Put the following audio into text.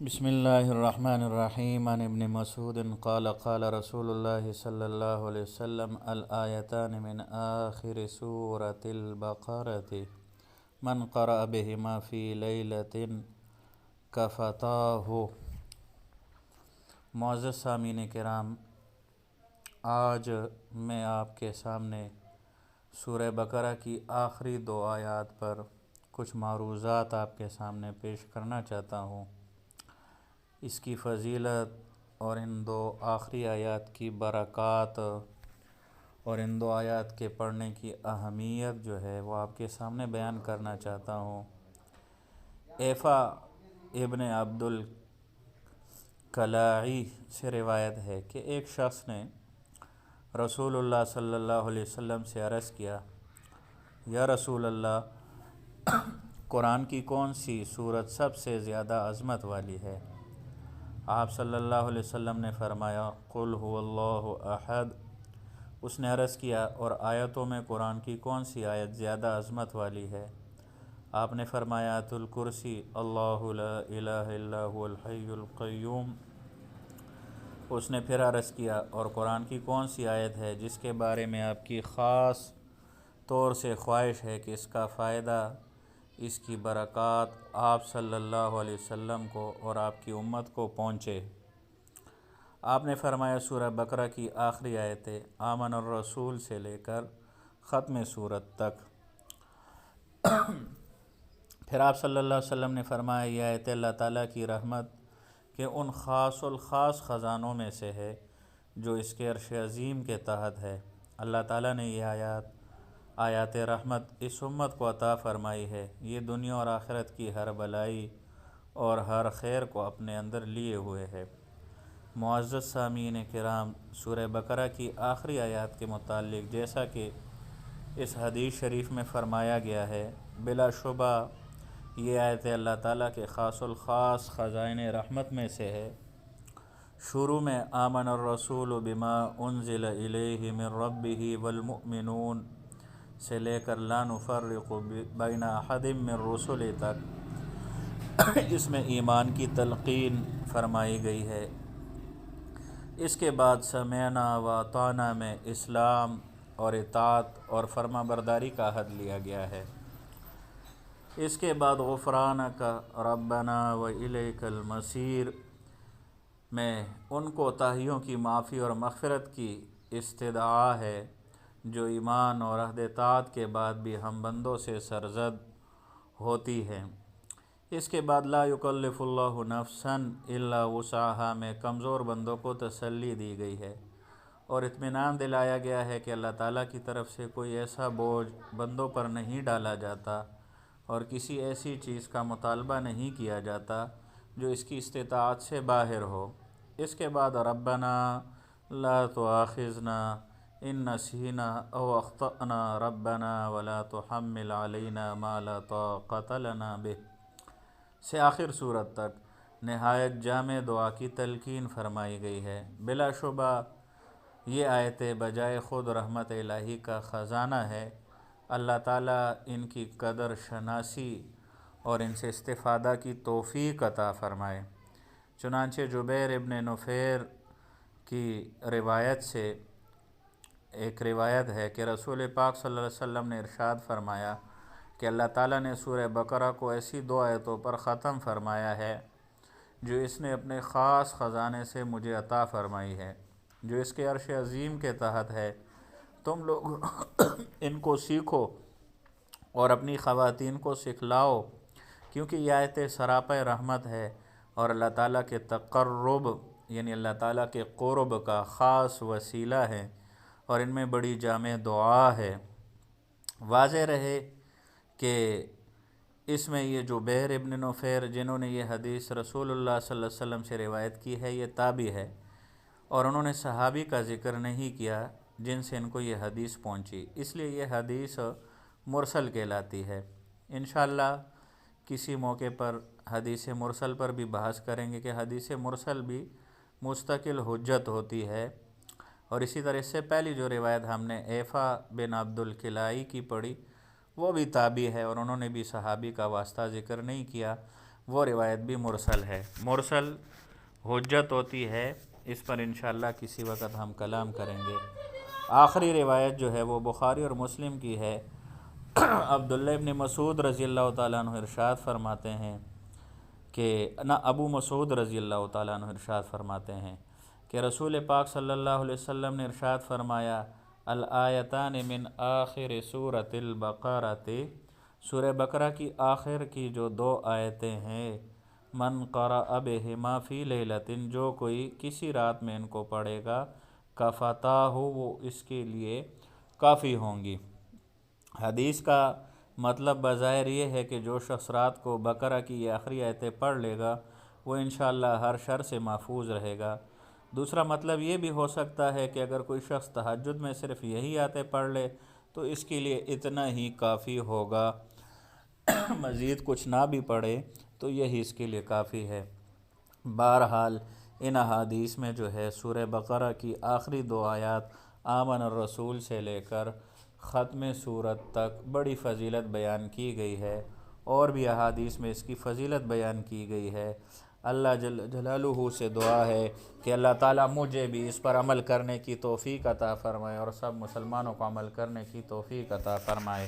بسم اللہ الرحمن الرحیم عن ابن مسعود قال قال رسول اللہ صلی اللہ علیہ وسلم الآیتان من آخر سورة البقرة من قرأ بهما في ليلة كفتاه۔ معزز سامعین کرام، آج میں آپ کے سامنے سورہ بقرہ کی آخری دو آیات پر کچھ معروضات آپ کے سامنے پیش کرنا چاہتا ہوں۔ اس کی فضیلت اور ان دو آخری آیات کی برکات اور ان دو آیات کے پڑھنے کی اہمیت جو ہے وہ آپ کے سامنے بیان کرنا چاہتا ہوں۔ ایفا ابن عبد الکلاعی سے روایت ہے کہ ایک شخص نے رسول اللہ صلی اللہ علیہ وسلم سے عرض کیا، یا رسول اللہ، قرآن کی کون سی سورت سب سے زیادہ عظمت والی ہے؟ آپ صلی اللہ علیہ وسلم نے فرمایا، قل هو اللہ احد۔ اس نے عرض کیا، اور آیتوں میں قرآن کی کون سی آیت زیادہ عظمت والی ہے؟ آپ نے فرمایا، آیت الکرسی، اللہ لا الہ الا هو الحی القیوم۔ اس نے پھر عرض کیا، اور قرآن کی کون سی آیت ہے جس کے بارے میں آپ کی خاص طور سے خواہش ہے کہ اس کا فائدہ، اس کی برکات آپ صلی اللہ علیہ وسلم کو اور آپ کی امت کو پہنچے؟ آپ نے فرمایا، سورہ بقرہ کی آخری آیتیں آمن الرسول سے لے کر ختم سورت تک۔ پھر آپ صلی اللہ علیہ وسلم نے فرمایا، یہ آیت اللہ تعالیٰ کی رحمت کے ان خاص الخاص خزانوں میں سے ہے جو اس کے عرش عظیم کے تحت ہے۔ اللہ تعالیٰ نے یہ آیات رحمت اس امت کو عطا فرمائی ہے۔ یہ دنیا اور آخرت کی ہر بلائی اور ہر خیر کو اپنے اندر لیے ہوئے ہے۔ معزز سامعین کرام، سورہ بقرہ کی آخری آیات کے متعلق جیسا کہ اس حدیث شریف میں فرمایا گیا ہے، بلا شبہ یہ آیت اللہ تعالیٰ کے خاص الخاص خزائن رحمت میں سے ہے۔ شروع میں آمن الرسول بما انزل الیہ من ربہ والمؤمنون سے لے کر لا نفرق بین احد من رسل تک اس میں ایمان کی تلقین فرمائی گئی ہے۔ اس کے بعد سمعنا و اطعنا میں اسلام اور اطاعت اور فرما برداری کا عہد لیا گیا ہے۔ اس کے بعد غفرانک ربنا و الیک المصیر میں ان کوتاہیوں کی معافی اور مغفرت کی استدعا ہے جو ایمان اور عہد اطاعت کے بعد بھی ہم بندوں سے سرزد ہوتی ہے۔ اس کے بعد لا یکلف اللہ نفسا الا وسعها میں کمزور بندوں کو تسلی دی گئی ہے اور اطمینان دلایا گیا ہے کہ اللہ تعالیٰ کی طرف سے کوئی ایسا بوجھ بندوں پر نہیں ڈالا جاتا اور کسی ایسی چیز کا مطالبہ نہیں کیا جاتا جو اس کی استطاعت سے باہر ہو۔ اس کے بعد ربنا لا تؤاخذنا ان نسینا او اخطأنا ربنا ولا تحمل علینا ما لا طاقت لنا به سے آخر سورت تک نہایت جامع دعا کی تلقین فرمائی گئی ہے۔ بلا شبہ یہ آیتیں بجائے خود رحمت الہی کا خزانہ ہے۔ اللہ تعالیٰ ان کی قدر شناسی اور ان سے استفادہ کی توفیق عطا فرمائے۔ چنانچہ جبیر ابن نفیر کی روایت سے ایک روایت ہے کہ رسول پاک صلی اللہ علیہ وسلم نے ارشاد فرمایا کہ اللہ تعالیٰ نے سورہ بقرہ کو ایسی دو آیتوں پر ختم فرمایا ہے جو اس نے اپنے خاص خزانے سے مجھے عطا فرمائی ہے، جو اس کے عرش عظیم کے تحت ہے۔ تم لوگ ان کو سیکھو اور اپنی خواتین کو سکھلاؤ، کیونکہ یہ آیتیں سراپا رحمت ہے اور اللہ تعالیٰ کے تقرب یعنی اللہ تعالیٰ کے قرب کا خاص وسیلہ ہے اور ان میں بڑی جامع دعا ہے۔ واضح رہے کہ اس میں یہ جبیر ابن نفیر جنہوں نے یہ حدیث رسول اللہ صلی اللہ علیہ وسلم سے روایت کی ہے، یہ تابعی ہے اور انہوں نے صحابی کا ذکر نہیں کیا جن سے ان کو یہ حدیث پہنچی، اس لیے یہ حدیث مرسل کہلاتی ہے۔ انشاءاللہ کسی موقع پر حدیث مرسل پر بھی بحث کریں گے کہ حدیث مرسل بھی مستقل حجت ہوتی ہے۔ اور اسی طرح اس سے پہلی جو روایت ہم نے ایفا بن عبد الکلائی کی پڑھی وہ بھی تابعی ہے اور انہوں نے بھی صحابی کا واسطہ ذکر نہیں کیا، وہ روایت بھی مرسل ہے۔ مرسل حجت ہوتی ہے، اس پر انشاءاللہ کسی وقت ہم کلام کریں گے۔ آخری روایت جو ہے وہ بخاری اور مسلم کی ہے۔ عبداللہ ابن مسعود رضی اللہ تعالیٰ عنہ ارشاد فرماتے ہیں کہ ابو مسعود رضی اللہ تعالیٰ عنہ ارشاد فرماتے ہیں کہ رسول پاک صلی اللہ علیہ وسلم نے ارشاد فرمایا، الآیتان من آخر سورۃ البقرۃ، سورہ بقرہ کی آخر کی جو 2 آیتیں ہیں، من قرأ بہما فی لیلۃ، جو کوئی کسی رات میں ان کو پڑھے گا، کفتاہ، وہ اس کے لیے کافی ہوں گی۔ حدیث کا مطلب بظاہر یہ ہے کہ جو شخص رات کو بقرہ کی یہ آخری آیتیں پڑھ لے گا وہ انشاءاللہ ہر شر سے محفوظ رہے گا۔ دوسرا مطلب یہ بھی ہو سکتا ہے کہ اگر کوئی شخص تہجد میں صرف یہی آیتیں پڑھ لے تو اس کے لیے اتنا ہی کافی ہوگا، مزید کچھ نہ بھی پڑھے تو یہی اس کے لیے کافی ہے۔ بہرحال ان احادیث میں جو ہے سورہ بقرہ کی آخری 2 آیات آمن الرسول سے لے کر ختم سورت تک بڑی فضیلت بیان کی گئی ہے، اور بھی احادیث میں اس کی فضیلت بیان کی گئی ہے۔ اللہ جل جلالہ سے دعا ہے کہ اللہ تعالیٰ مجھے بھی اس پر عمل کرنے کی توفیق عطا فرمائے اور سب مسلمانوں کو عمل کرنے کی توفیق عطا فرمائے۔